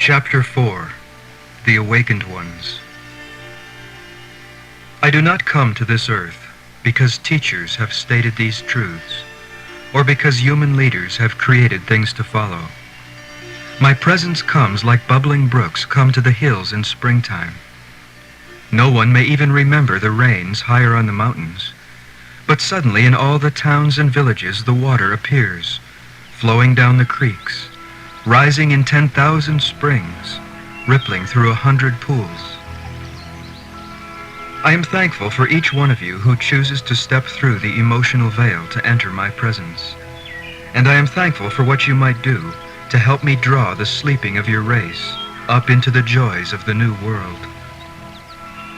Chapter 4. The Awakened Ones. I do not come to this earth because teachers have stated these truths, or because human leaders have created things to follow. My presence comes like bubbling brooks come to the hills in springtime. No one may even remember the rains higher on the mountains, but suddenly in all the towns and villages the water appears, flowing down the creeks, rising in 10,000 springs, rippling through 100 pools. I am thankful for each one of you who chooses to step through the emotional veil to enter my presence. And I am thankful for what you might do to help me draw the sleeping of your race up into the joys of the new world.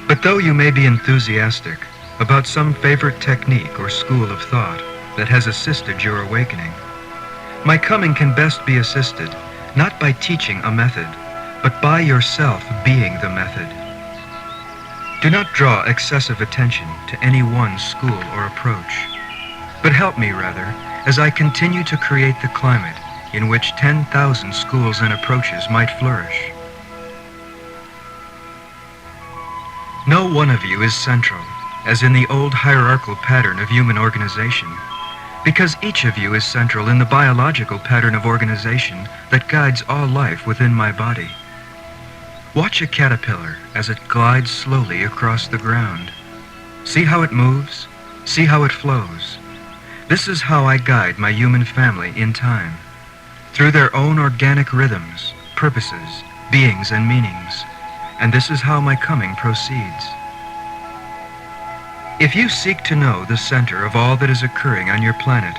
But though you may be enthusiastic about some favorite technique or school of thought that has assisted your awakening, my coming can best be assisted not by teaching a method, but by yourself being the method. Do not draw excessive attention to any one school or approach, but help me rather as I continue to create the climate in which 10,000 schools and approaches might flourish. No one of you is central, as in the old hierarchical pattern of human organization, because each of you is central in the biological pattern of organization that guides all life within my body. Watch a caterpillar as it glides slowly across the ground. See how it moves, see how it flows. This is how I guide my human family in time, through their own organic rhythms, purposes, beings, and meanings. And this is how my coming proceeds. If you seek to know the center of all that is occurring on your planet,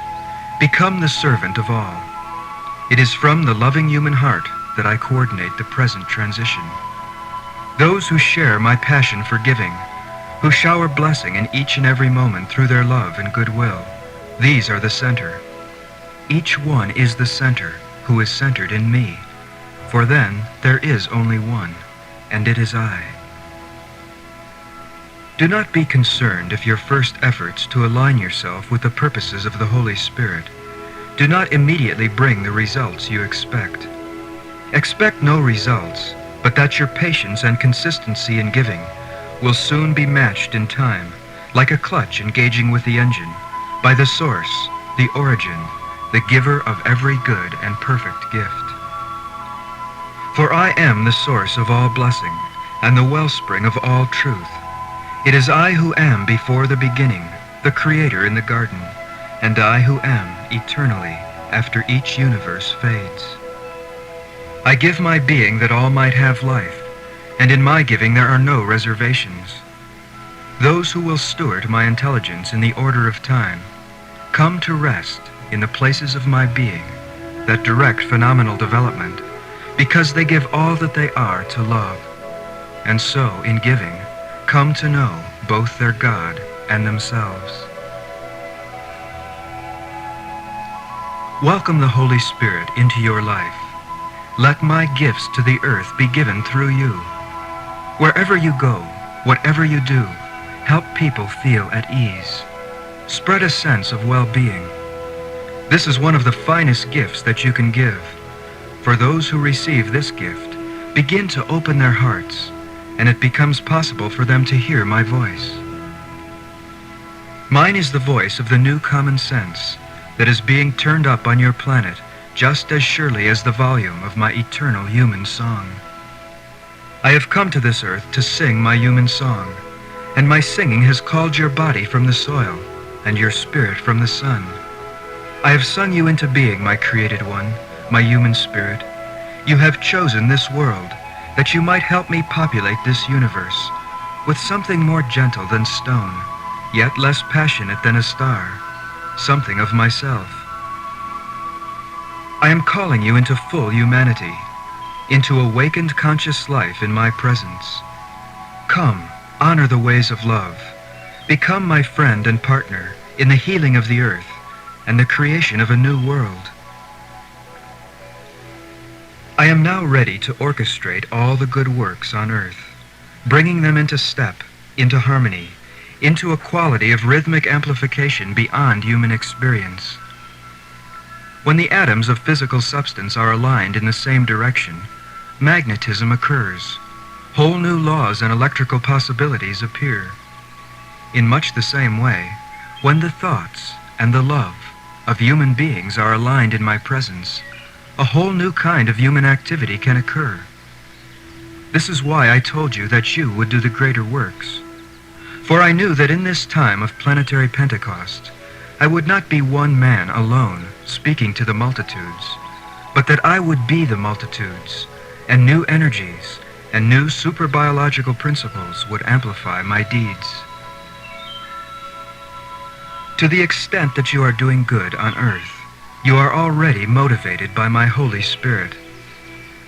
become the servant of all. It is from the loving human heart that I coordinate the present transition. Those who share my passion for giving, who shower blessing in each and every moment through their love and goodwill, these are the center. Each one is the center who is centered in me, for then there is only one, and it is I. Do not be concerned if your first efforts to align yourself with the purposes of the Holy Spirit do not immediately bring the results you expect. Expect no results, but that your patience and consistency in giving will soon be matched in time, like a clutch engaging with the engine, by the source, the origin, the giver of every good and perfect gift. For I am the source of all blessing, and the wellspring of all truth. It is I who am before the beginning, the Creator in the garden, and I who am eternally after each universe fades. I give my being that all might have life, and in my giving there are no reservations. Those who will steward my intelligence in the order of time come to rest in the places of my being that direct phenomenal development, because they give all that they are to love, and so, in giving, come to know both their God and themselves. Welcome the Holy Spirit into your life. Let my gifts to the earth be given through you. Wherever you go, whatever you do, help people feel at ease. Spread a sense of well-being. This is one of the finest gifts that you can give. For those who receive this gift, begin to open their hearts, and it becomes possible for them to hear my voice. Mine is the voice of the new common sense that is being turned up on your planet just as surely as the volume of my eternal human song. I have come to this earth to sing my human song, and my singing has called your body from the soil and your spirit from the sun. I have sung you into being, my created one, my human spirit. You have chosen this world that you might help me populate this universe with something more gentle than stone, yet less passionate than a star, something of myself. I am calling you into full humanity, into awakened conscious life in my presence. Come, honor the ways of love. Become my friend and partner in the healing of the earth and the creation of a new world. I am now ready to orchestrate all the good works on earth, bringing them into step, into harmony, into a quality of rhythmic amplification beyond human experience. When the atoms of physical substance are aligned in the same direction, magnetism occurs. Whole new laws and electrical possibilities appear. In much the same way, when the thoughts and the love of human beings are aligned in my presence, a whole new kind of human activity can occur. This is why I told you that you would do the greater works. For I knew that in this time of planetary Pentecost, I would not be one man alone speaking to the multitudes, but that I would be the multitudes, and new energies and new superbiological principles would amplify my deeds. To the extent that you are doing good on earth, you are already motivated by my Holy Spirit.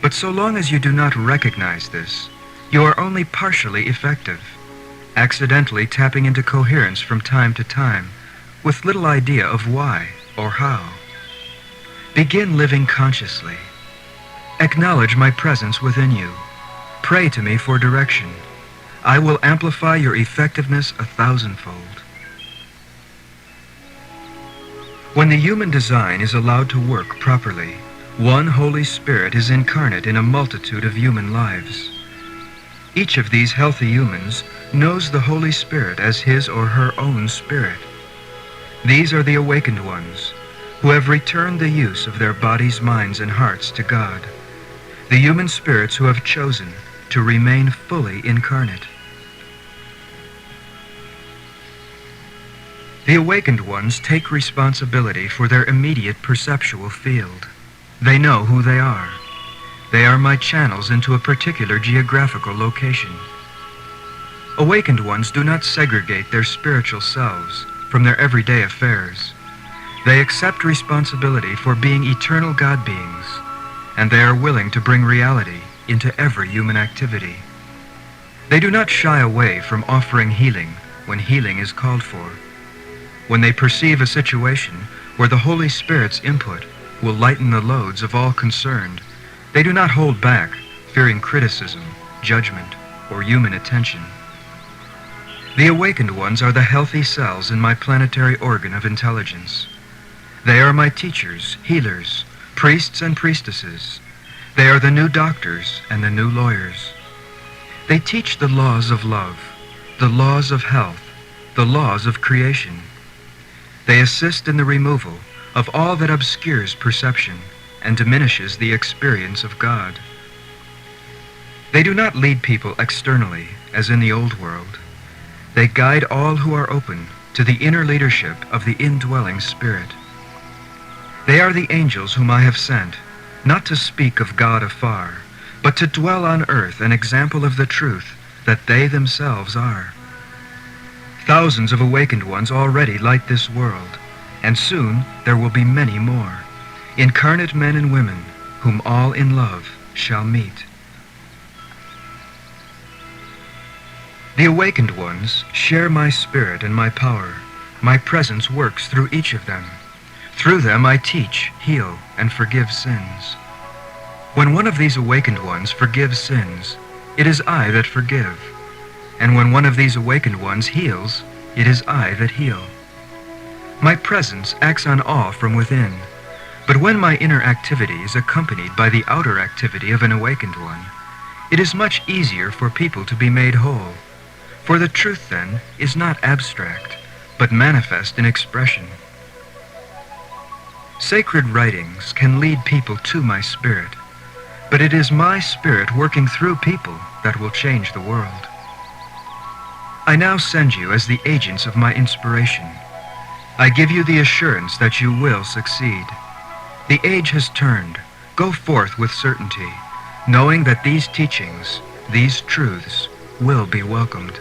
But so long as you do not recognize this, you are only partially effective, accidentally tapping into coherence from time to time, with little idea of why or how. Begin living consciously. Acknowledge my presence within you. Pray to me for direction. I will amplify your effectiveness 1,000-fold. When the human design is allowed to work properly, one Holy Spirit is incarnate in a multitude of human lives. Each of these healthy humans knows the Holy Spirit as his or her own spirit. These are the awakened ones, who have returned the use of their bodies, minds, and hearts to God, the human spirits who have chosen to remain fully incarnate. The awakened ones take responsibility for their immediate perceptual field. They know who they are. They are my channels into a particular geographical location. Awakened ones do not segregate their spiritual selves from their everyday affairs. They accept responsibility for being eternal God beings, and they are willing to bring reality into every human activity. They do not shy away from offering healing when healing is called for. When they perceive a situation where the Holy Spirit's input will lighten the loads of all concerned, they do not hold back, fearing criticism, judgment, or human attention. The awakened ones are the healthy cells in my planetary organ of intelligence. They are my teachers, healers, priests and priestesses. They are the new doctors and the new lawyers. They teach the laws of love, the laws of health, the laws of creation. They assist in the removal of all that obscures perception and diminishes the experience of God. They do not lead people externally, as in the old world. They guide all who are open to the inner leadership of the indwelling Spirit. They are the angels whom I have sent, not to speak of God afar, but to dwell on earth an example of the truth that they themselves are. Thousands of awakened ones already light this world, and soon there will be many more, incarnate men and women whom all in love shall meet. The awakened ones share my spirit and my power. My presence works through each of them. Through them I teach, heal, and forgive sins. When one of these awakened ones forgives sins, it is I that forgive. And when one of these awakened ones heals, it is I that heal. My presence acts on all from within, but when my inner activity is accompanied by the outer activity of an awakened one, it is much easier for people to be made whole. For the truth, then, is not abstract, but manifest in expression. Sacred writings can lead people to my spirit, but it is my spirit working through people that will change the world. I now send you as the agents of my inspiration. I give you the assurance that you will succeed. The age has turned. Go forth with certainty, knowing that these teachings, these truths, will be welcomed.